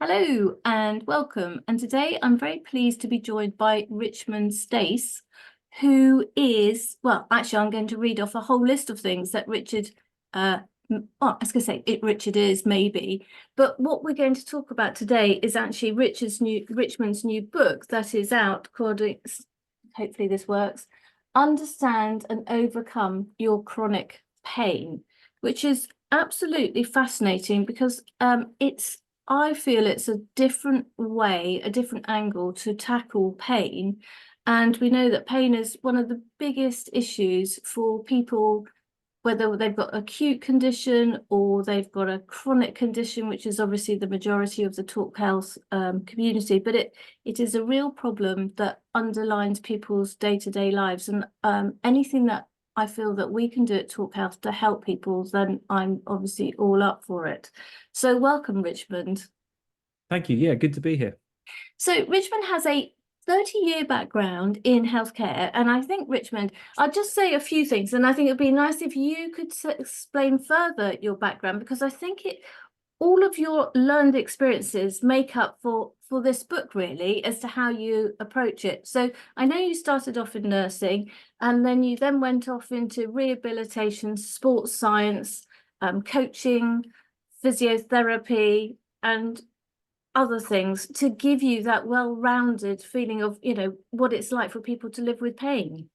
Hello and welcome. And today I'm very pleased to be joined by Richmond Stace, who is, well, actually, I'm going to read off a whole list of things that Richard, well, I was going to say Richard is maybe, but what we're going to talk about today is actually Richmond's new book that is out called, hopefully this works, Understand and Overcome Your Chronic Pain, which is absolutely fascinating because I feel it's a different way, a different angle to tackle pain. And we know that pain is one of the biggest issues for people, whether they've got acute condition or they've got a chronic condition, which is obviously the majority of the talk health community. But it is a real problem that underlines people's day-to-day lives. And anything that I feel that we can do at Talk Health to help people, then I'm obviously all up for it. So welcome, Richmond. Thank you. Yeah, good to be here. So Richmond has a 30-year background in healthcare. And I think, Richmond, I'll just say a few things. And I think it'd be nice if you could explain further your background, because I think all of your learned experiences make up for this book, really, as to how you approach it. So I know you started off in nursing, and then you then went off into rehabilitation, sports science, coaching, physiotherapy, and other things to give you that well-rounded feeling of, what it's like for people to live with pain.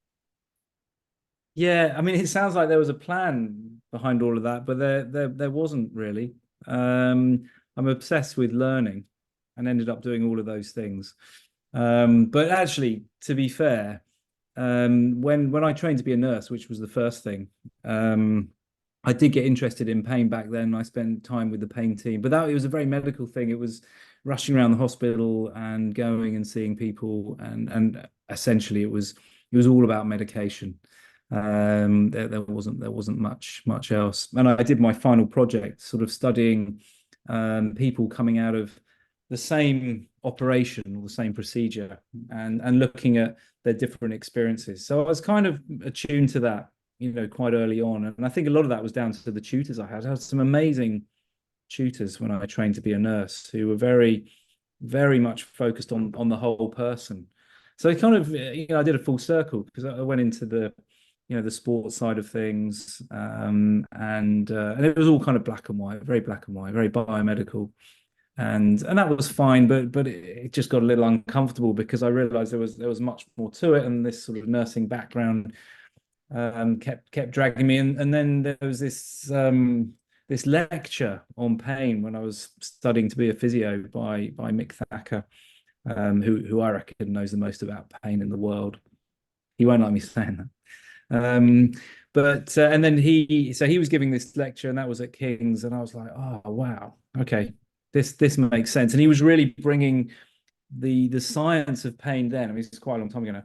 Yeah, I mean, it sounds like there was a plan behind all of that, but there wasn't really. I'm obsessed with learning and ended up doing all of those things. But actually, to be fair, when I trained to be a nurse, which was the first thing, I did get interested in pain back then. I spent time with the pain team, but it was a very medical thing. It was rushing around the hospital and going and seeing people, and essentially it was all about medication. There wasn't much else. And I did my final project, sort of studying people coming out of the same operation or the same procedure, and looking at their different experiences. So I was kind of attuned to that, quite early on. And I think a lot of that was down to the tutors I had. I had some amazing tutors when I trained to be a nurse who were very, very much focused on the whole person. So it kind of, I did a full circle because I went into the sports side of things, and it was all kind of black and white, very black and white, very biomedical, and that was fine, but it just got a little uncomfortable because I realized there was much more to it, and this sort of nursing background kept dragging me in. And then there was this lecture on pain when I was studying to be a physio by Mick Thacker, who I reckon knows the most about pain in the world. He won't like me saying that. But and then he was giving this lecture, and that was at King's, and I was like, oh wow, okay, this makes sense. And he was really bringing the science of pain then. I mean, it's quite a long time ago now.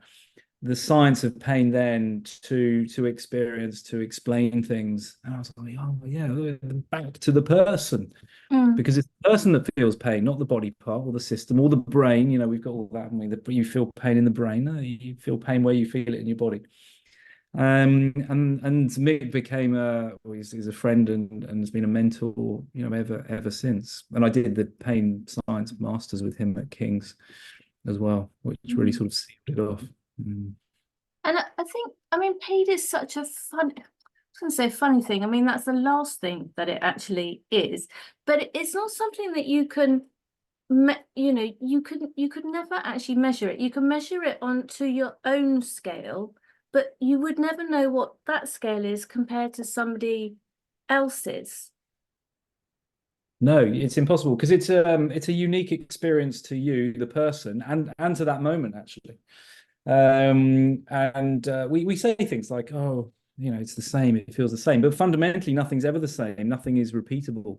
The science of pain then to experience, to explain things. And I was like, oh yeah, back to the person. Because it's the person that feels pain, not the body part or the system or the brain. We've got all that, haven't we? You feel pain in the brain. No, you feel pain where you feel it in your body. And Mick became he's a friend and has been a mentor, ever since. And I did the pain science masters with him at King's as well, which really sort of sealed it off. And I think, pain is such a fun, I was going to say funny thing. I mean, that's the last thing that it actually is, but it's not something that you can, you could never actually measure it. You can measure it onto your own scale, but you would never know what that scale is compared to somebody else's. No, it's impossible because it's a unique experience to you, the person, and to that moment actually. And we say things like, oh, it's the same, it feels the same, but fundamentally nothing's ever the same. Nothing is repeatable.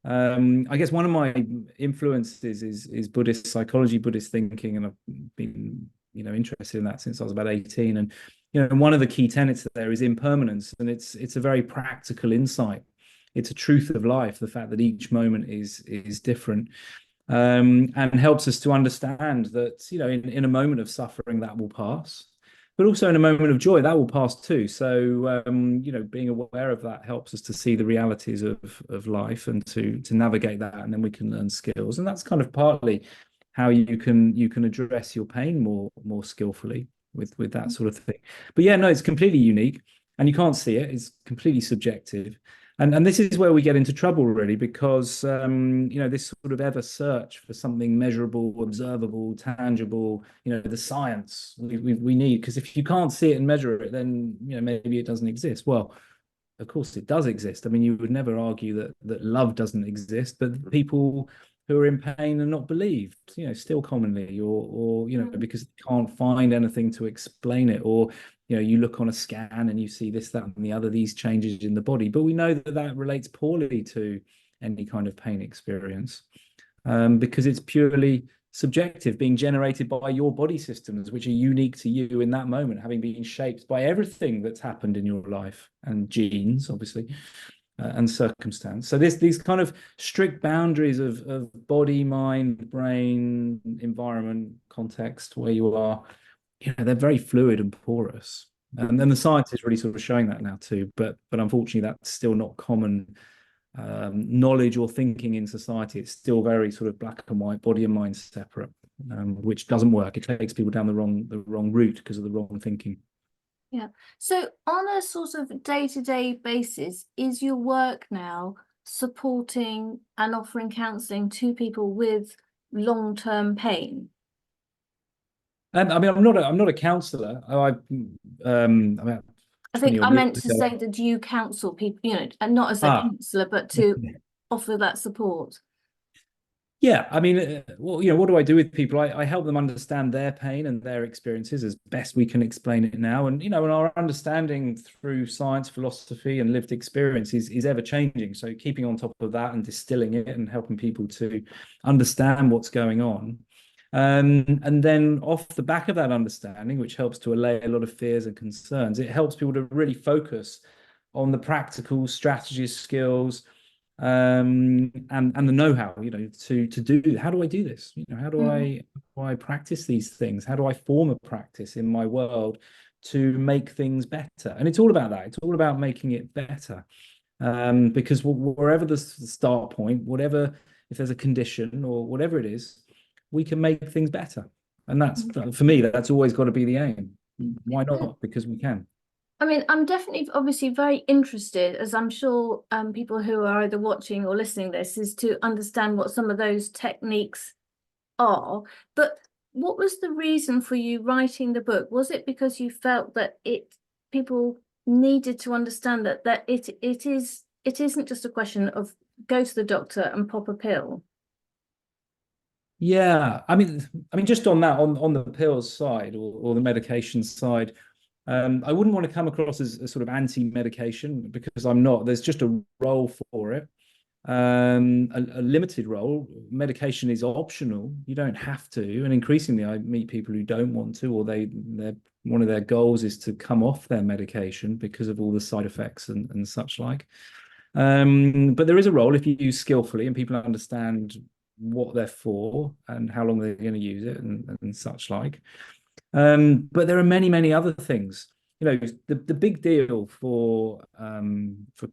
I guess one of my influences is Buddhist psychology, Buddhist thinking, and I've been, interested in that since I was about 18. And one of the key tenets there is impermanence, and it's a very practical insight. It's a truth of life, the fact that each moment is different. And helps us to understand that, in a moment of suffering that will pass. but also in a moment of joy, that will pass too. So, being aware of that helps us to see the realities of life and to navigate that, and then we can learn skills. And that's kind of partly how you can address your pain more skillfully with that sort of thing. But yeah, no, it's completely unique, and you can't see it. It's completely subjective. And this is where we get into trouble, really, because this sort of ever search for something measurable, observable, tangible, the science we need. Because if you can't see it and measure it, then maybe it doesn't exist. Well, of course it does exist. I mean, you would never argue that love doesn't exist, but people who are in pain are not believed, still commonly, or because they can't find anything to explain it, or you look on a scan and you see this, that, and the other, these changes in the body, but we know that relates poorly to any kind of pain experience, because it's purely subjective, being generated by your body systems, which are unique to you in that moment, having been shaped by everything that's happened in your life, and genes, obviously, and circumstance. So these kind of strict boundaries of body, mind, brain, environment, context, where you are, they're very fluid and porous. And then the science is really sort of showing that now too. But unfortunately, that's still not common knowledge or thinking in society. It's still very sort of black and white, body and mind separate, which doesn't work. It takes people down the wrong route because of the wrong thinking. Yeah. So on a sort of day-to-day basis, is your work now supporting and offering counselling to people with long-term pain? I mean, I'm not a counsellor. I mean, I think 20 I odd meant years to ago. say that you counsel people, and not as a counsellor, but to offer that support. Yeah, I mean, what do I do with people? I help them understand their pain and their experiences as best we can explain it now. And our understanding through science, philosophy, and lived experience is ever changing. So keeping on top of that and distilling it and helping people to understand what's going on. And then off the back of that understanding, which helps to allay a lot of fears and concerns, it helps people to really focus on the practical strategies, skills, and the know-how, to do. How do I do this? How do I practice these things? How do I form a practice in my world to make things better? And it's all about that. It's all about making it better. Because wherever the start point, whatever, if there's a condition or whatever it is, we can make things better. And that's, for me, that's always got to be the aim. Why not? Because we can. I mean, I'm definitely obviously very interested, as I'm sure people who are either watching or listening to this, is to understand what some of those techniques are. But what was the reason for you writing the book? Was it because you felt that people needed to understand that it isn't just a question of go to the doctor and pop a pill? Yeah, I mean, just on that, on the pills side or the medication side, I wouldn't want to come across as a sort of anti-medication, because I'm not. There's just a role for it, a limited role. Medication is optional. You don't have to. And increasingly, I meet people who don't want to, or they're one of their goals is to come off their medication because of all the side effects and such like. But there is a role if you use skillfully and people understand what they're for and how long they're going to use it and such like. But there are many other things. The big deal for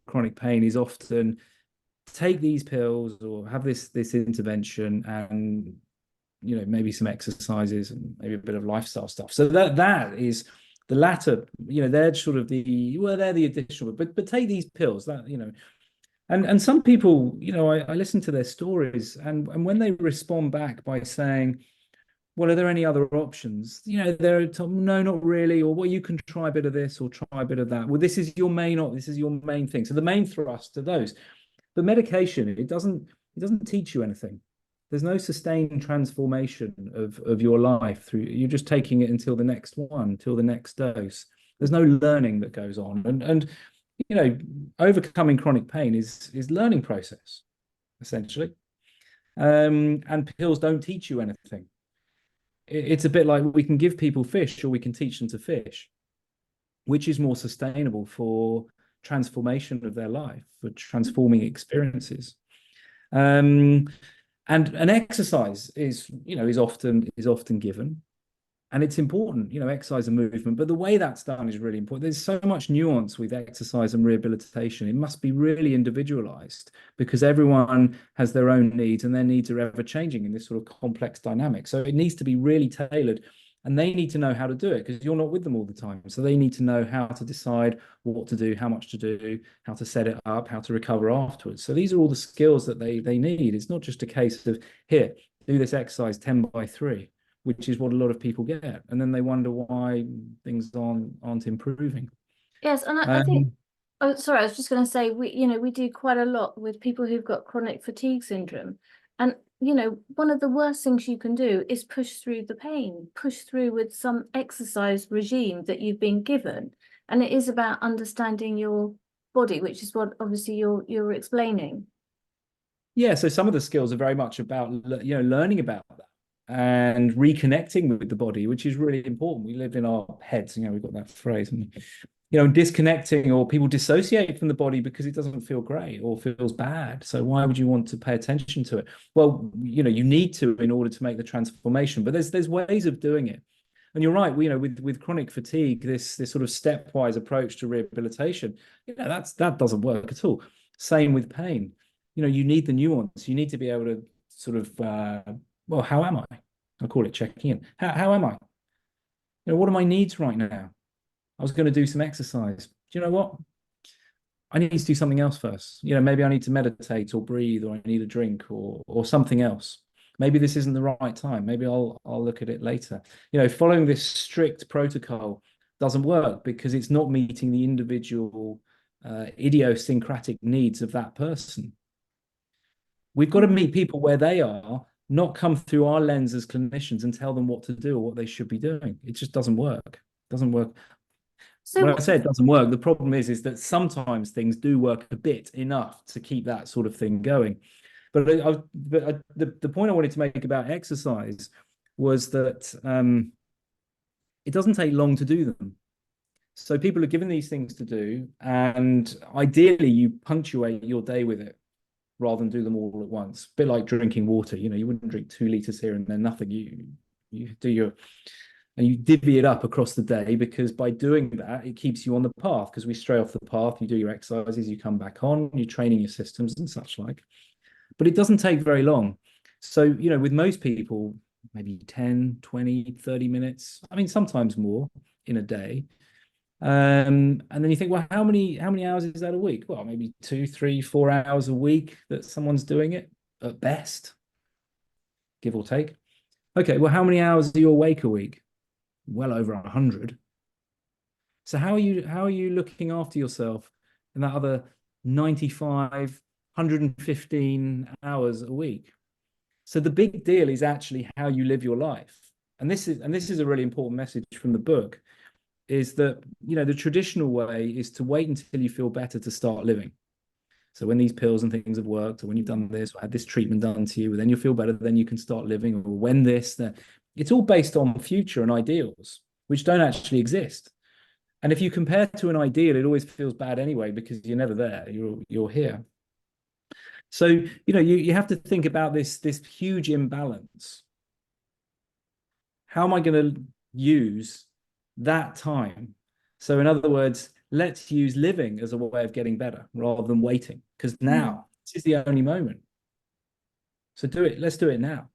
chronic pain is often take these pills or have this intervention, and maybe some exercises and maybe a bit of lifestyle stuff. So that is the latter. They're sort of they're the additional. But take these pills that And some people, I listen to their stories, and when they respond back by saying, well, are there any other options? They're told, no, not really, or well, you can try a bit of this or try a bit of that. Well, this is your main thing. So the main thrust are those. The medication, it doesn't teach you anything. There's no sustained transformation of your life through. You're just taking it until the next one, until the next dose. There's no learning that goes on, and overcoming chronic pain is learning process, essentially. And pills don't teach you anything. It's a bit like we can give people fish or we can teach them to fish. Which is more sustainable for transformation of their life, for transforming experiences? And an exercise is often given. And it's important, exercise and movement, but the way that's done is really important. There's so much nuance with exercise and rehabilitation. It must be really individualized because everyone has their own needs and their needs are ever changing in this sort of complex dynamic. So it needs to be really tailored, and they need to know how to do it because you're not with them all the time. So they need to know how to decide what to do, how much to do, how to set it up, how to recover afterwards. So these are all the skills that they need. It's not just a case of, here, do this exercise 10 by 3, which is what a lot of people get. And then they wonder why things aren't improving. Yes, and I think, oh, sorry, I was just going to say, we do quite a lot with people who've got chronic fatigue syndrome. And, one of the worst things you can do is push through the pain, push through with some exercise regime that you've been given. And it is about understanding your body, which is what obviously you're explaining. Yeah, so some of the skills are very much about, learning about that and reconnecting with the body, which is really important. We live in our heads, we've got that phrase, and disconnecting, or people dissociate from the body because it doesn't feel great or feels bad. So why would you want to pay attention to it? Well, you need to in order to make the transformation, but there's ways of doing it. And you're right, with chronic fatigue, this sort of stepwise approach to rehabilitation, that doesn't work at all. Same with pain. You need the nuance. You need to be able to sort of, well, how am I? I call it checking in. How am I? What are my needs right now? I was going to do some exercise. Do you know what? I need to do something else first. Maybe I need to meditate or breathe, or I need a drink or something else. Maybe this isn't the right time. Maybe I'll look at it later. Following this strict protocol doesn't work because it's not meeting the individual idiosyncratic needs of that person. We've got to meet people where they are, not come through our lens as clinicians and tell them what to do or what they should be doing. It just doesn't work. It doesn't work. So when I say it doesn't work, the problem is that sometimes things do work a bit enough to keep that sort of thing going. But the point I wanted to make about exercise was that it doesn't take long to do them. So people are given these things to do, and ideally you punctuate your day with it rather than do them all at once. A bit like drinking water, you wouldn't drink 2 liters here and then nothing. You do your, and you divvy it up across the day, because by doing that, it keeps you on the path, because we stray off the path, you do your exercises, you come back on, you're training your systems and such like. But it doesn't take very long. So, with most people, maybe 10, 20, 30 minutes, I mean, sometimes more in a day. And then you think, well, how many hours is that a week? Well, maybe 2, 3, 4 hours a week that someone's doing it at best, give or take. Okay, well, how many hours are you awake a week? Well over 100. So how are you looking after yourself in that other 95, 115 hours a week? So the big deal is actually how you live your life. And this is a really important message from the book, is that, the traditional way is to wait until you feel better to start living. So when these pills and things have worked, or when you've done this, or had this treatment done to you, then you'll feel better, then you can start living. Or when it's all based on future and ideals, which don't actually exist. And if you compare to an ideal, it always feels bad anyway, because you're never there, you're here. So, you have to think about this huge imbalance. How am I going to use that time? So in other words, let's use living as a way of getting better rather than waiting, because now this is the only moment. So let's do it now.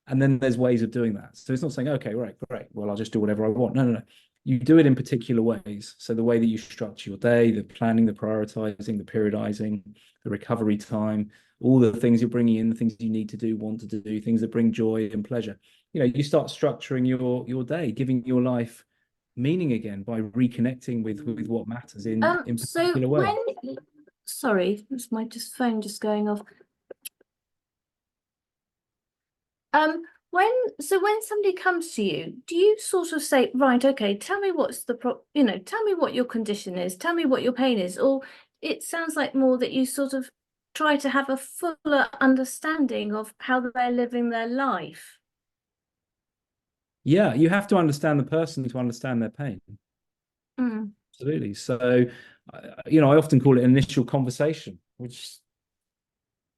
And then there's ways of doing that. So it's not saying, okay, right, great, well, I'll just do whatever I want. No. You do it in particular ways. So the way that you structure your day, the planning, the prioritizing, the periodizing, the recovery time, all the things you're bringing in, the things you need to do, want to do, things that bring joy and pleasure. You start structuring your day, giving your life meaning again by reconnecting with what matters in particular ways. Sorry, it's my phone just going off. When somebody comes to you, do you sort of say, right, okay, tell me what's tell me what your condition is, tell me what your pain is, or it sounds like more that you sort of try to have a fuller understanding of how they're living their life? Yeah, you have to understand the person to understand their pain. Absolutely. So, I often call it initial conversation,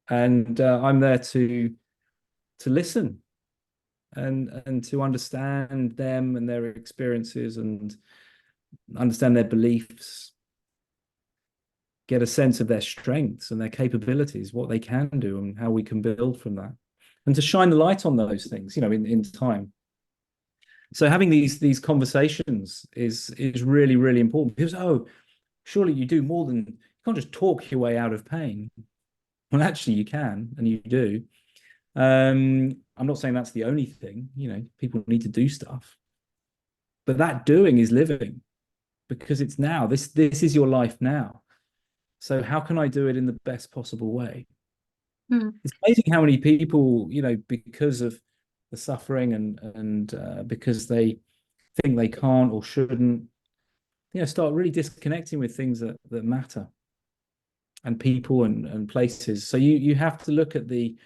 and I'm there to listen and to understand them and their experiences and understand their beliefs, get a sense of their strengths and their capabilities, what they can do and how we can build from that, and to shine the light on those things, you know, in time. So having these conversations is really, really important, because, oh, surely you do more than, you can't just talk your way out of pain. Well, actually you can, and you do. I'm not saying that's the only thing, you know, people need to do stuff, but that doing is living, because it's now, this is your life now. So how can I do it in the best possible way? It's amazing how many people, you know, because of the suffering and because they think they can't or shouldn't, you know, start really disconnecting with things that matter, and people and places. So you have to look at the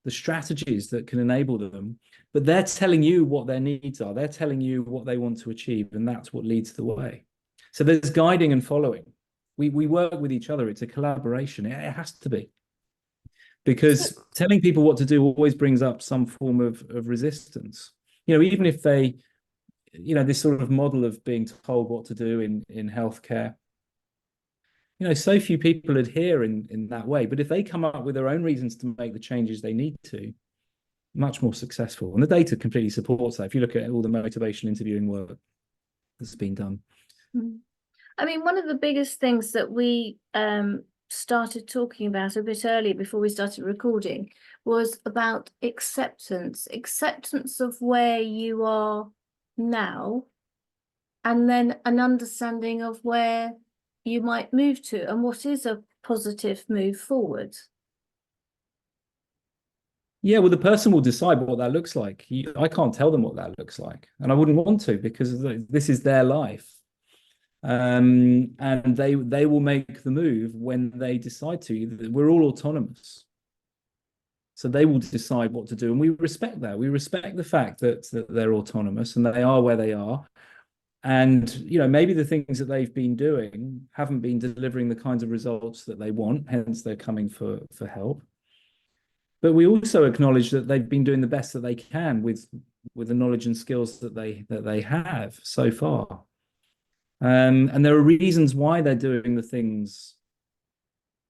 strategies that can enable them, but they're telling you what their needs are. They're telling you what they want to achieve, and that's what leads the way. So there's guiding and following. We work with each other. It's a collaboration. It has to be, because telling people what to do always brings up some form of resistance. You know, even if they, you know, this sort of model of being told what to do in healthcare, you know, so few people adhere in that way. But if they come up with their own reasons to make the changes they need to, much more successful. And the data completely supports that. If you look at all the motivation interviewing work that's been done. I mean, one of the biggest things that we started talking about a bit earlier before we started recording was about acceptance of where you are now, and then an understanding of where you might move to, and what is a positive move forward. Yeah, well, the person will decide what that looks like. I can't tell them what that looks like, and I wouldn't want to, because this is their life. And they will make the move when they decide to. We're all autonomous, so they will decide what to do, and we respect that. We respect the fact that they're autonomous and they are where they are. And, you know, maybe the things that they've been doing haven't been delivering the kinds of results that they want, hence they're coming for help. But we also acknowledge that they've been doing the best that they can with the knowledge and skills that they have so far. And there are reasons why they're doing the things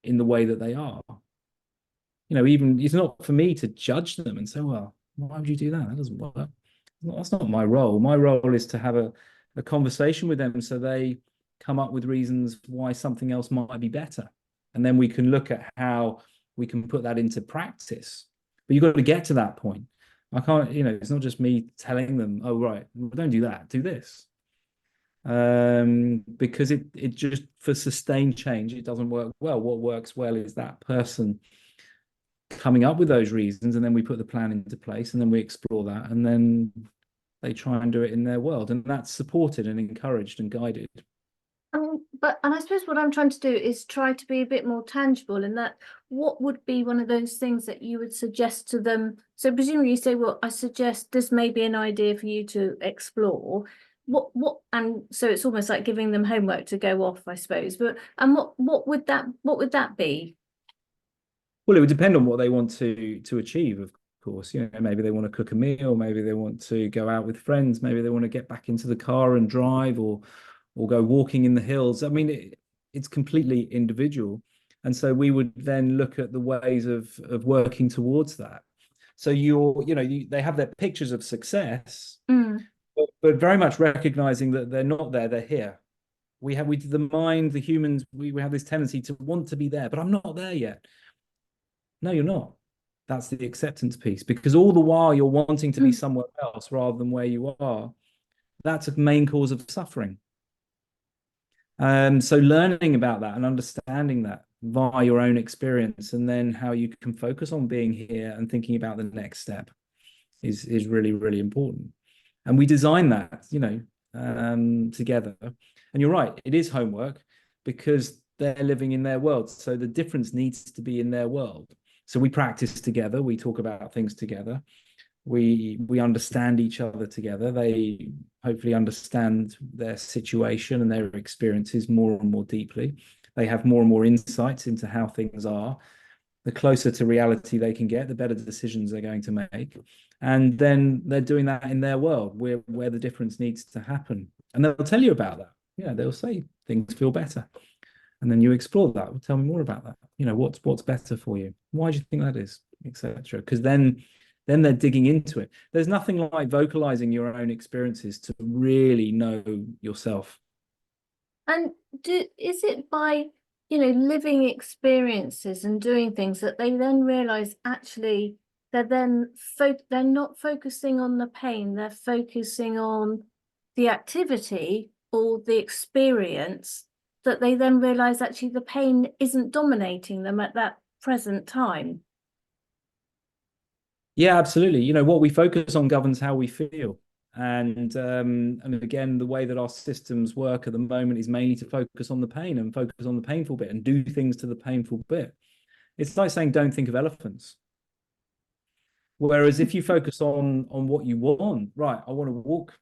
in the way that they are. You know, even it's not for me to judge them and say, well, why would you do that? That doesn't work. That's not my role. My role is to have a conversation with them so they come up with reasons why something else might be better. And then we can look at how we can put that into practice. But you've got to get to that point. I can't, you know, it's not just me telling them, oh, right, well, don't do that, do this. Because it just, for sustained change, it doesn't work well. What works well is that person coming up with those reasons, and then we put the plan into place, and then we explore that, and then they try and do it in their world, and that's supported and encouraged and guided. And I suppose what I'm trying to do is try to be a bit more tangible in that. What would be one of those things that you would suggest to them? So presumably you say, well, I suggest this may be an idea for you to explore. And so it's almost like giving them homework to go off, I suppose. But what would that be? Well, it would depend on what they want to achieve, of course. You know, maybe they want to cook a meal, maybe they want to go out with friends, maybe they want to get back into the car and drive, or go walking in the hills. I mean, it's completely individual. And so we would then look at the ways of working towards that. So they have their pictures of success, but very much recognizing that they're not there, they're here. The mind, the humans, we have this tendency to want to be there, but I'm not there yet. No, you're not. That's the acceptance piece, because all the while you're wanting to be somewhere else rather than where you are. That's a main cause of suffering. So learning about that and understanding that via your own experience, and then how you can focus on being here and thinking about the next step is really, really important. And we design that, you know, together. And you're right, it is homework, because they're living in their world. So the difference needs to be in their world. So we practice together, we talk about things together, we understand each other together. They hopefully understand their situation and their experiences more and more deeply. They have more and more insights into how things are. the closer to reality they can get, the better decisions they're going to make. And then they're doing that in their world where the difference needs to happen. And they'll tell you about that. Yeah, they'll say things feel better. And then you explore that. Well, tell me more about that. What's better for you? Why do you think that is, etc. Because then they're digging into it. There's nothing like vocalizing your own experiences to really know yourself. And is it by, living experiences and doing things that they then realize actually they're not focusing on the pain, they're focusing on the activity or the experience, that they then realize actually the pain isn't dominating them at that present time? Yeah, absolutely. What we focus on governs how we feel. And again, the way that our systems work at the moment is mainly to focus on the pain and focus on the painful bit and do things to the painful bit. It's like saying, don't think of elephants. Whereas if you focus on what you want, right, I want to walk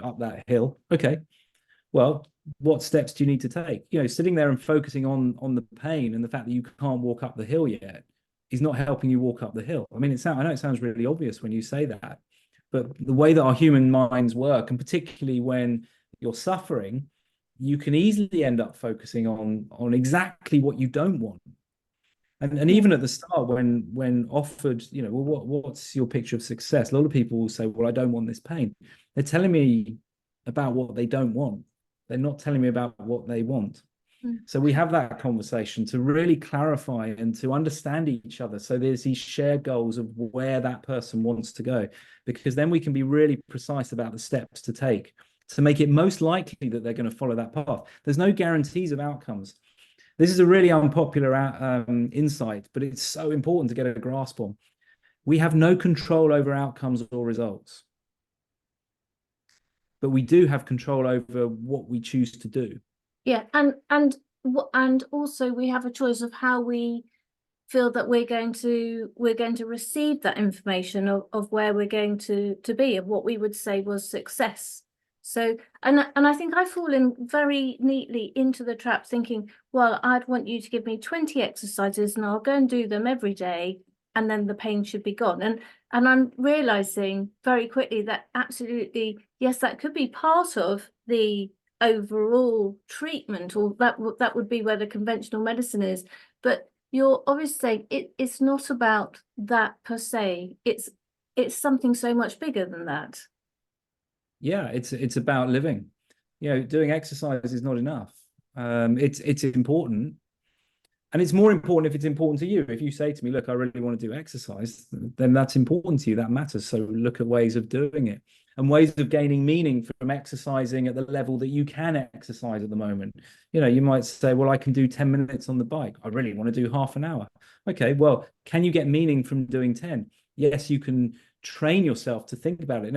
up that hill. Okay, well, what steps do you need to take? Sitting there and focusing on the pain and the fact that you can't walk up the hill yet is not helping you walk up the hill. I mean, I know it sounds really obvious when you say that, but the way that our human minds work, and particularly when you're suffering, you can easily end up focusing on exactly what you don't want. And even at the start, when offered, well, what's your picture of success? A lot of people will say, well, I don't want this pain. They're telling me about what they don't want. They're not telling me about what they want. So we have that conversation to really clarify and to understand each other. So there's these shared goals of where that person wants to go, because then we can be really precise about the steps to take to make it most likely that they're going to follow that path. There's no guarantees of outcomes. This is a really unpopular insight, but it's so important to get a grasp on. We have no control over outcomes or results, but we do have control over what we choose to do. Yeah, and also we have a choice of how we feel that we're going to receive that information of where we're going to be, of what we would say was success. So, and I think I fall in very neatly into the trap thinking, well, I'd want you to give me 20 exercises and I'll go and do them every day, and then the pain should be gone. And I'm realizing very quickly that absolutely, yes, that could be part of the overall treatment, or that would be where the conventional medicine is. But you're obviously saying it's not about that per se. It's something so much bigger than that. Yeah, it's about living. Doing exercise is not enough. It's important, and it's more important if it's important to you. If you say to me, look, I really want to do exercise, then that's important to you. That matters. So look at ways of doing it and ways of gaining meaning from exercising at the level that you can exercise at the moment. You might say, well, I can do 10 minutes on the bike. I really want to do half an hour. Okay, well, can you get meaning from doing 10? Yes, you can train yourself to think about it.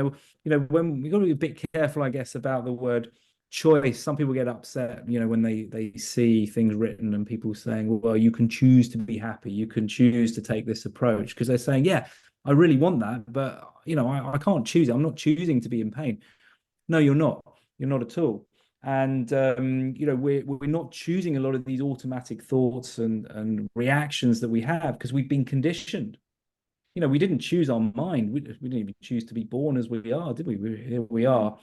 When we got to be a bit careful, I guess, about the word choice. Some people get upset, when they see things written and people saying, well, you can choose to be happy, you can choose to take this approach, because they're saying, yeah, I really want that, but I can't choose it. I'm not choosing to be in pain. No, you're not at all. And we're not choosing a lot of these automatic thoughts and reactions that we have because we've been conditioned. We didn't choose our mind. We didn't even choose to be born as we are, did we? Here we are.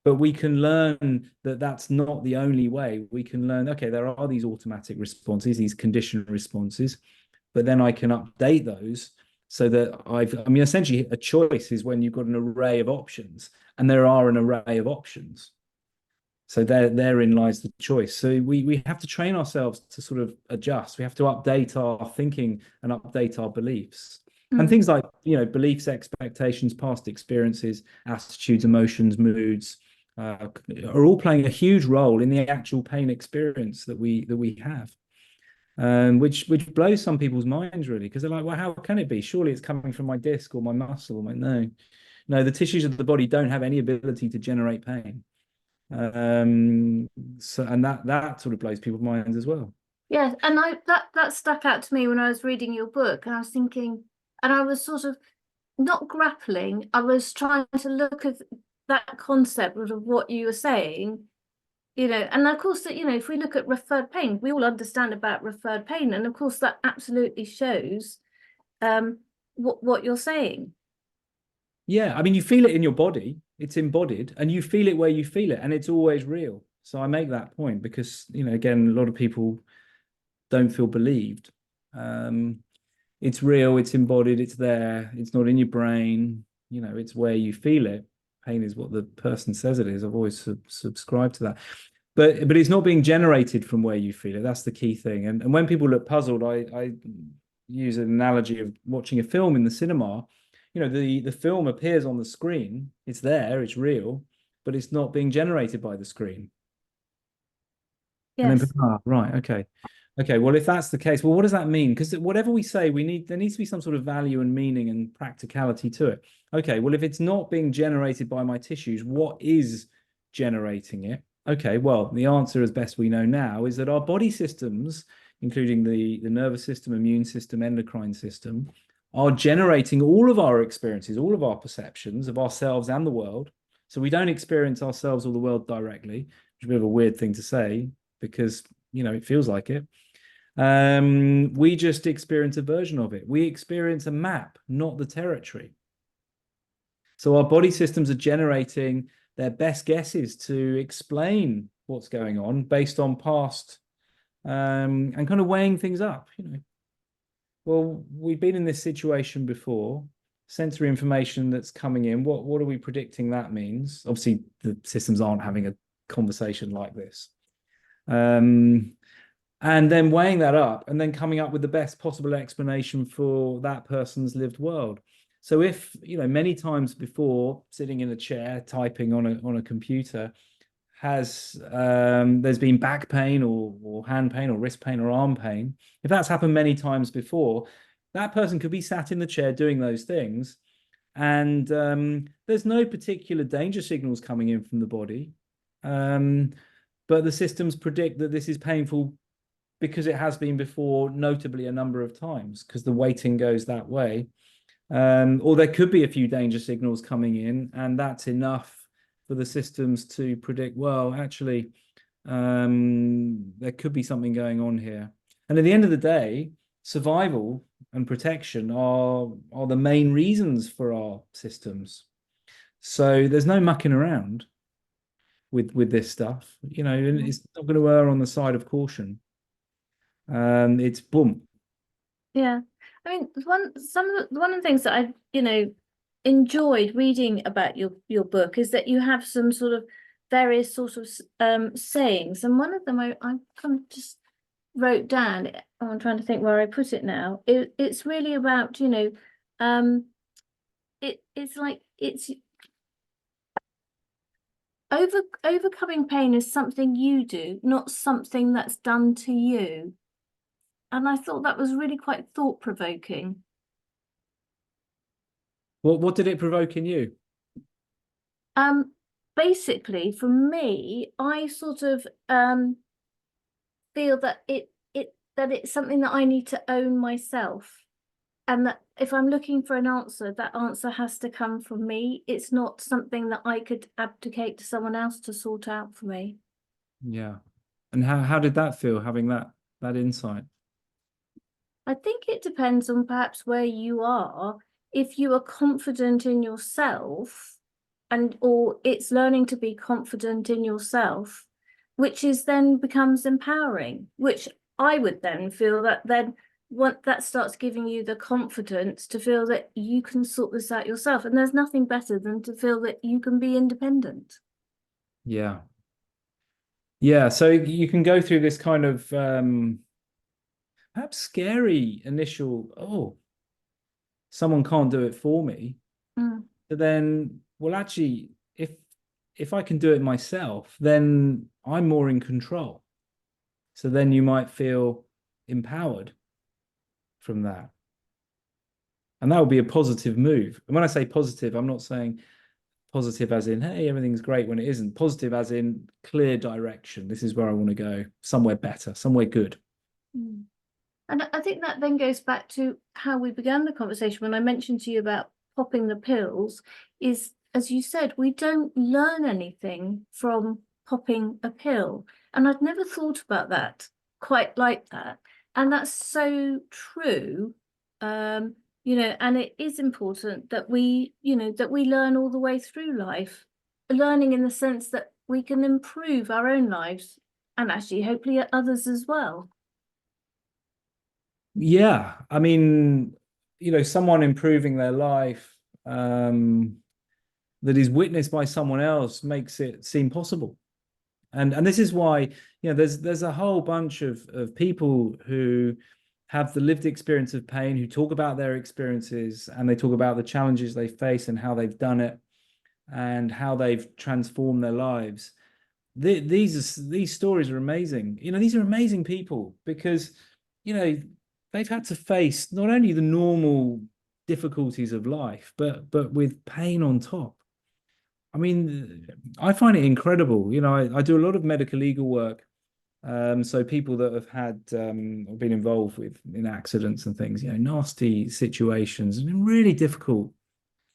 But we can learn that that's not the only way. We can learn, okay, there are these automatic responses, these conditioned responses, but then I can update those so that essentially a choice is when you've got an array of options, and there are an array of options. So therein lies the choice. So we have to train ourselves to sort of adjust. We have to update our thinking and update our beliefs. And things like, beliefs, expectations, past experiences, attitudes, emotions, moods, are all playing a huge role in the actual pain experience that we have, which blows some people's minds, really, because they're like, well, how can it be? Surely it's coming from my disc or my muscle. I'm like, no, the tissues of the body don't have any ability to generate pain. So that sort of blows people's minds as well. Yeah, and that stuck out to me when I was reading your book, and I was thinking, and I was sort of not grappling, I was trying to look at that concept of what you were saying You know, and of course that, you know, if we look at referred pain, we all understand about referred pain, and of course that absolutely shows what you're saying. Yeah, I mean, you feel it in your body, it's embodied, and you feel it where you feel it, and it's always real. So I make that point because, you know, again, a lot of people don't feel believed. It's real, it's embodied, it's there, it's not in your brain, you know, it's where you feel it. Pain is what the person says it is. I've always subscribed to that. But it's not being generated from where you feel it. That's the key thing. And when people look puzzled, I use an analogy of watching a film in the cinema. You know, the film appears on the screen, it's there, it's real, but it's not being generated by the screen. And then, Yes. right, okay. Okay, well, if that's the case, well, what does that mean? Because whatever we say, there needs to be some sort of value and meaning and practicality to it. Okay, well, if it's not being generated by my tissues, what is generating it? Okay, well, the answer, as best we know now, is that our body systems, including the nervous system, immune system, endocrine system, are generating all of our experiences, all of our perceptions of ourselves and the world. So we don't experience ourselves or the world directly, which is a bit of a weird thing to say because, you know, it feels like it. We just experience a version of it. We experience a map, not the territory. So our body systems are generating their best guesses to explain what's going on based on past and kind of weighing things up, you know. Well, we've been in this situation before. Sensory information that's coming in, what are we predicting that means? Obviously, the systems aren't having a conversation like this. And then weighing that up and then coming up with the best possible explanation for that person's lived world. So if, you know, many times before sitting in a chair, typing on a computer, there's been back pain or hand pain or wrist pain or arm pain, if that's happened many times before, that person could be sat in the chair doing those things. And there's no particular danger signals coming in from the body. But the systems predict that this is painful because it has been before, notably a number of times, because the weighting goes that way. Or there could be a few danger signals coming in, and that's enough for the systems to predict, well, actually, there could be something going on here. And at the end of the day, survival and protection are the main reasons for our systems. So there's no mucking around with this stuff, you know, and it's not going to err on the side of caution. It's boom. Yeah. I mean, one of the things that I, you know, enjoyed reading about your book is that you have some sort of various sort of sayings, and one of them I kind of just wrote down. I'm trying to think where I put it now. It's really about, you know, it's like it's overcoming pain is something you do, not something that's done to you. And I thought that was really quite thought-provoking. What did it provoke in you? Basically, for me, I sort of feel that it's something that I need to own myself. And that if I'm looking for an answer, that answer has to come from me. It's not something that I could abdicate to someone else to sort out for me. Yeah. And how did that feel, having that insight? I think it depends on perhaps where you are. If you are confident in yourself, or it's learning to be confident in yourself, which is then becomes empowering, which I would then feel that then that starts giving you the confidence to feel that you can sort this out yourself. And there's nothing better than to feel that you can be independent. Yeah. Yeah. So you can go through this kind of perhaps scary initial, oh, someone can't do it for me. Mm. But then, well, actually, if I can do it myself, then I'm more in control. So then you might feel empowered from that. And that would be a positive move. And when I say positive, I'm not saying positive as in, hey, everything's great when it isn't. Positive as in clear direction. This is where I want to go, somewhere better, somewhere good. Mm. And I think that then goes back to how we began the conversation when I mentioned to you about popping the pills, is, as you said, we don't learn anything from popping a pill. And I'd never thought about that quite like that. And that's so true. And it is important that we, that we learn all the way through life, learning in the sense that we can improve our own lives and actually hopefully others as well. Yeah, I mean, someone improving their life that is witnessed by someone else makes it seem possible. And this is why, there's a whole bunch of people who have the lived experience of pain, who talk about their experiences, and they talk about the challenges they face and how they've done it and how they've transformed their lives. These stories are amazing. These are amazing people because, they've had to face not only the normal difficulties of life, but with pain on top. I mean, I find it incredible. I do a lot of medical legal work. So people that have had been involved in accidents and things, nasty situations and really difficult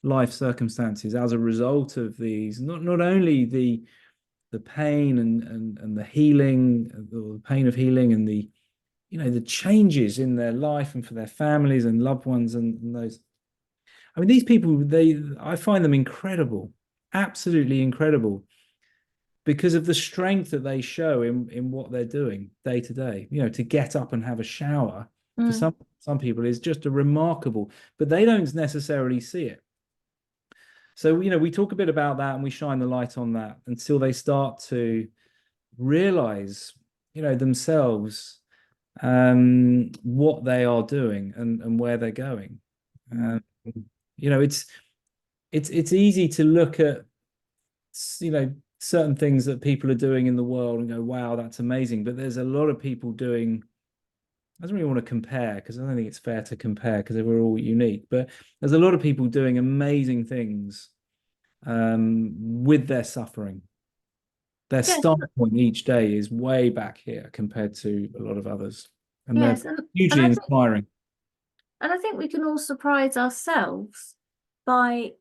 life circumstances as a result of these, not only the pain and the healing, or the pain of healing, and the changes in their life and for their families and loved ones and those. I mean, these people, I find them incredible, absolutely incredible, because of the strength that they show in what they're doing day to day. To get up and have a shower for some people is just a remarkable, but they don't necessarily see it. So, we talk a bit about that and we shine the light on that until they start to realize, themselves, what they are doing and where they're going. It's easy to look at, certain things that people are doing in the world and go, wow, that's amazing. But there's a lot of people doing, I don't really want to compare because I don't think it's fair to compare because we're all unique, but there's a lot of people doing amazing things with their suffering. Their start point each day is way back here compared to a lot of others. And Yes, they're hugely inspiring. And I think we can all surprise ourselves by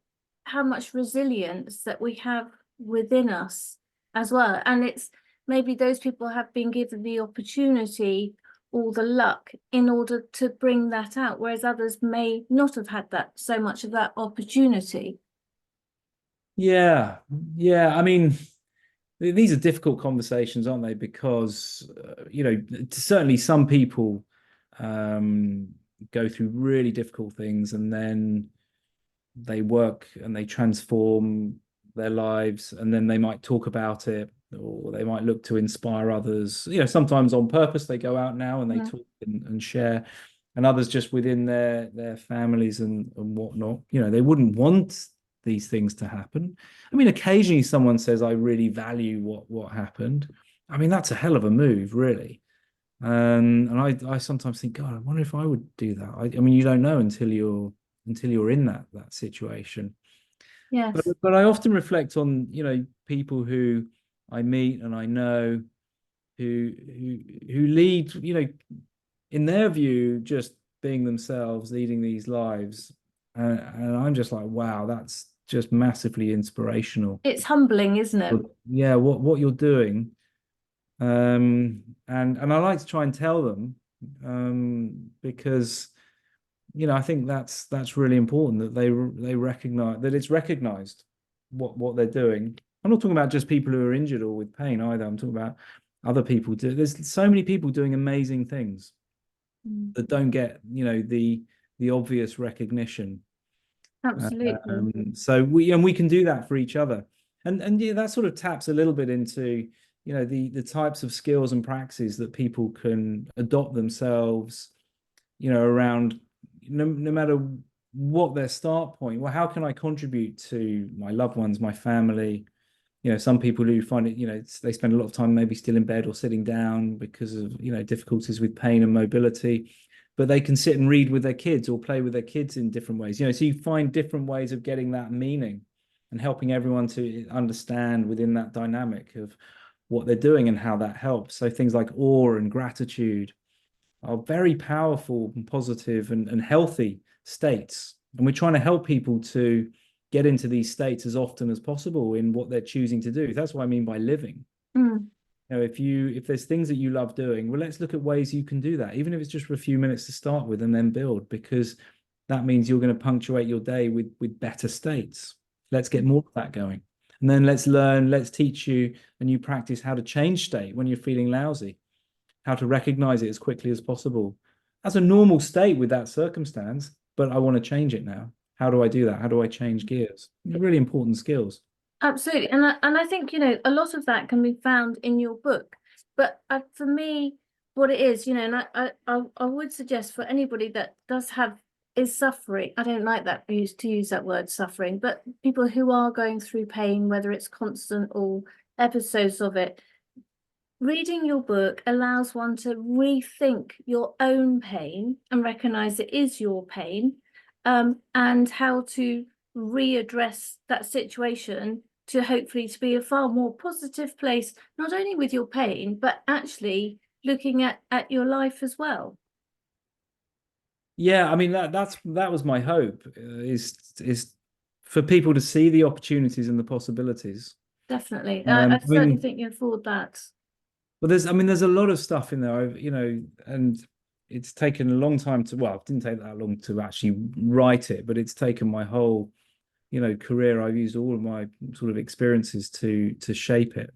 how much resilience that we have within us as well. And it's maybe those people have been given the opportunity or the luck in order to bring that out, whereas others may not have had that so much of that opportunity. Yeah. I mean, these are difficult conversations, aren't they? Because, certainly some people go through really difficult things and then they work and they transform their lives, and then they might talk about it or they might look to inspire others. Sometimes on purpose they go out now and they talk and share, and others just within their families and whatnot. They wouldn't want these things to happen. I mean, occasionally someone says, I really value what happened. I mean, that's a hell of a move, really. And I sometimes think, God, I wonder if I would do that. I mean, you don't know until you're in that situation. Yes. But I often reflect on, people who I meet and I know who lead, in their view, just being themselves, leading these lives. And I'm just like, wow, that's just massively inspirational. It's humbling, isn't it? Yeah, what you're doing. And I like to try and tell them, because I think that's really important that they recognize that it's recognized what they're doing. I'm not talking about just people who are injured or with pain either. I'm talking about other people too. There's so many people doing amazing things that don't get the obvious recognition. Absolutely. So we can do that for each other, and yeah, that sort of taps a little bit into the types of skills and practices that people can adopt themselves, around no matter what their start point. Well, how can I contribute to my loved ones, my family? Some people who find it, they spend a lot of time maybe still in bed or sitting down because of difficulties with pain and mobility, but they can sit and read with their kids or play with their kids in different ways. So you find different ways of getting that meaning and helping everyone to understand within that dynamic of what they're doing and how that helps. So things like awe and gratitude are very powerful and positive and healthy states. And we're trying to help people to get into these states as often as possible in what they're choosing to do. That's what I mean by living. You know, if there's things that you love doing, well, let's look at ways you can do that, even if it's just for a few minutes to start with and then build, because that means you're going to punctuate your day with better states. Let's get more of that going. And then let's teach you a new practice how to change state when you're feeling lousy, how to recognize it as quickly as possible. That's a normal state with that circumstance, but I want to change it now. How do I do that? How do I change gears? They're really important skills. Absolutely. And I think, you know, a lot of that can be found in your book. But for me, what it is, you know, and I would suggest for anybody that is suffering, I don't like that to use that word suffering, but people who are going through pain, whether it's constant or episodes of it, reading your book allows one to rethink your own pain and recognize it is your pain, and how to readdress that situation to hopefully to be a far more positive place, not only with your pain, but actually looking at your life as well. Yeah, I mean that was my hope, is for people to see the opportunities and the possibilities. Definitely. I certainly think you afford that. But there's a lot of stuff in there, you know, and it's taken a long time to, well, it didn't take that long to actually write it, but it's taken my whole, you know, career. I've used all of my sort of experiences to shape it.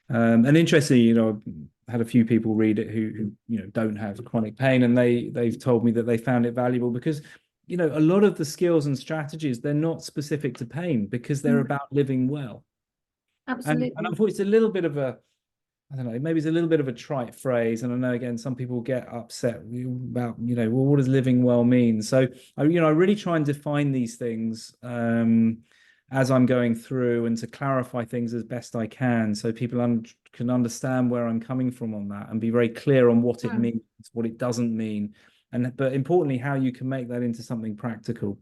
And interestingly, you know, I've had a few people read it who you know don't have chronic pain, and they've told me that they found it valuable because, you know, a lot of the skills and strategies, they're not specific to pain because they're about living well. Absolutely. And unfortunately, it's a little bit of a, I don't know, maybe it's a little bit of a trite phrase. And I know, again, some people get upset about, you know, well, what does living well mean? So, you know, I really try and define these things as I'm going through, and to clarify things as best I can, so people can understand where I'm coming from on that, and be very clear on what it means, what it doesn't mean, but importantly, how you can make that into something practical.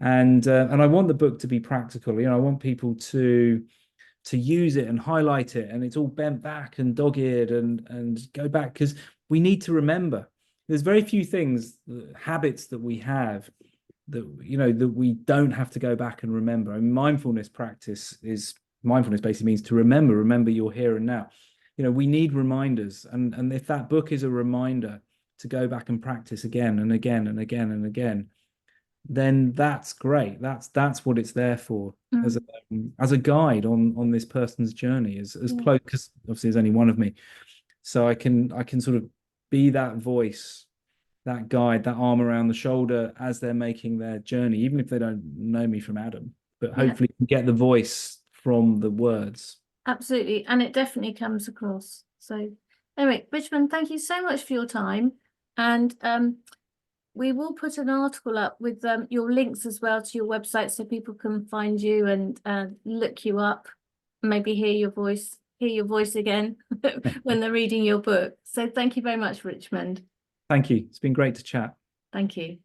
And I want the book to be practical. You know, I want people to use it and highlight it, and it's all bent back and dog-eared and go back, because we need to remember there's very few things, habits that we have that, you know, that we don't have to go back and remember. I mean, mindfulness basically means to remember you're here and now. You know, we need reminders, and if that book is a reminder to go back and practice again and again and again and again, then that's great. That's what it's there for, as a guide on this person's journey, as close, because obviously there's only one of me, so I can sort of be that voice, that guide, that arm around the shoulder as they're making their journey, even if they don't know me from Adam, but hopefully get the voice from the words. Absolutely, and it definitely comes across. So anyway, Richmond, thank you so much for your time, and we will put an article up with your links as well to your website, so people can find you and look you up, maybe hear your voice again when they're reading your book. So thank you very much, Richmond. Thank you. It's been great to chat. Thank you.